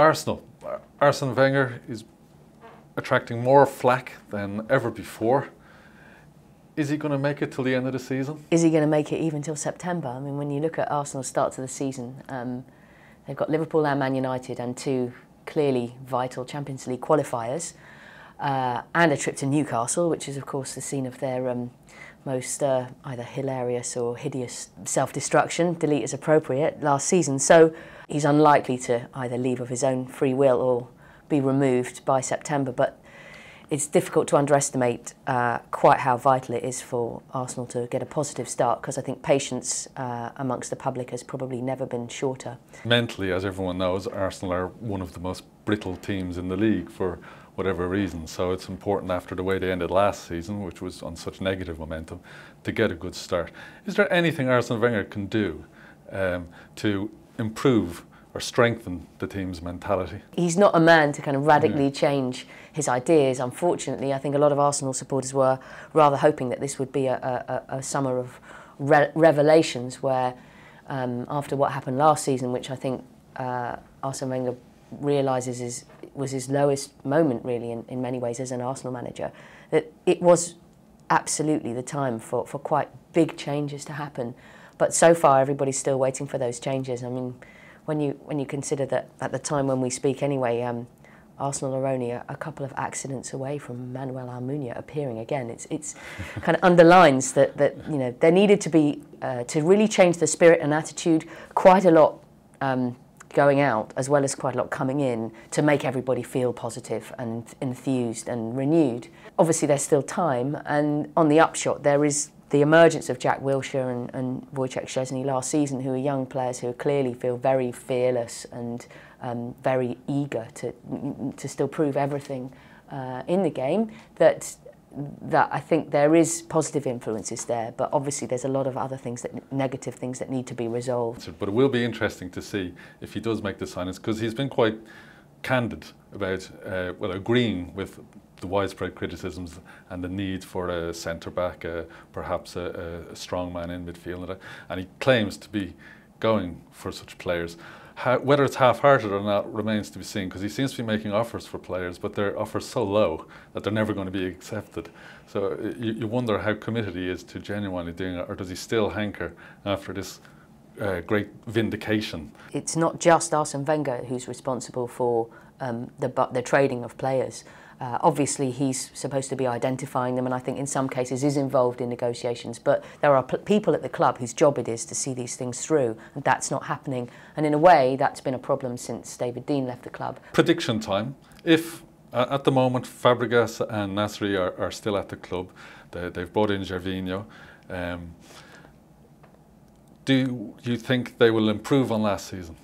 Arsenal. Arsène Wenger is attracting more flack than ever before. Is he going to make it till the end of the season? Is he going to make it even till September? I mean, when you look at Arsenal's start to the season, they've got Liverpool and Man United and two clearly vital Champions League qualifiers, and a trip to Newcastle, which is of course the scene of their most either hilarious or hideous self-destruction, delete as appropriate, last season. So he's unlikely to either leave of his own free will or be removed by September. But it's difficult to underestimate quite how vital it is for Arsenal to get a positive start, because I think patience amongst the public has probably never been shorter. Mentally, as everyone knows, Arsenal are one of the most brittle teams in the league for whatever reason, so it's important after the way they ended last season, which was on such negative momentum, to get a good start. Is there anything Arsène Wenger can do to improve or strengthen the team's mentality? He's not a man to kind of radically change his ideas. Unfortunately, I think a lot of Arsenal supporters were rather hoping that this would be a summer of revelations where, after what happened last season, which I think Arsène Wenger realises was his lowest moment really in many ways as an Arsenal manager, that it was absolutely the time for quite big changes to happen. But so far everybody's still waiting for those changes. I mean, when you consider that at the time when we speak anyway, Arsenal are only a couple of accidents away from Manuel Almunia appearing again. It's kind of underlines that you know there needed to be to really change the spirit and attitude, quite a lot going out as well as quite a lot coming in, to make everybody feel positive and enthused and renewed. Obviously there's still time, and on the upshot there is the emergence of Jack Wilshere and Wojciech Szczesny last season, who are young players who clearly feel very fearless and very eager to still prove everything in the game. That I think there is positive influences there, but obviously there's a lot of other things, negative things that need to be resolved. But it will be interesting to see if he does make the signings, because he's been quite candid about well, agreeing with the widespread criticisms and the need for a centre-back, perhaps a strong man in midfield, and he claims to be going for such players. Whether it's half-hearted or not remains to be seen, because he seems to be making offers for players, but they're offers so low that they're never going to be accepted. So you wonder how committed he is to genuinely doing it, or does he still hanker after this great vindication? It's not just Arsène Wenger who's responsible for the trading of players. Obviously he's supposed to be identifying them, and I think in some cases is involved in negotiations, but there are people at the club whose job it is to see these things through, and that's not happening, and in a way that's been a problem since David Dein left the club. Prediction time. If at the moment Fabregas and Nasri are still at the club, they've brought in Gervinho, do you think they will improve on last season?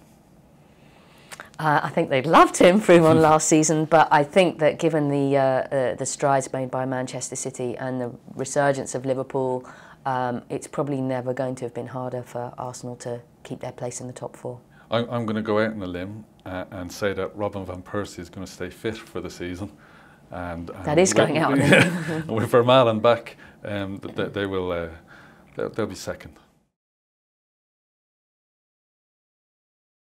I think they'd love to improve on last season, but I think that given the strides made by Manchester City and the resurgence of Liverpool, it's probably never going to have been harder for Arsenal to keep their place in the top four. I'm going to go out on a limb and say that Robin van Persie is going to stay fit for the season. And that is going out on a limb. With Vermaelen back, they'll be second.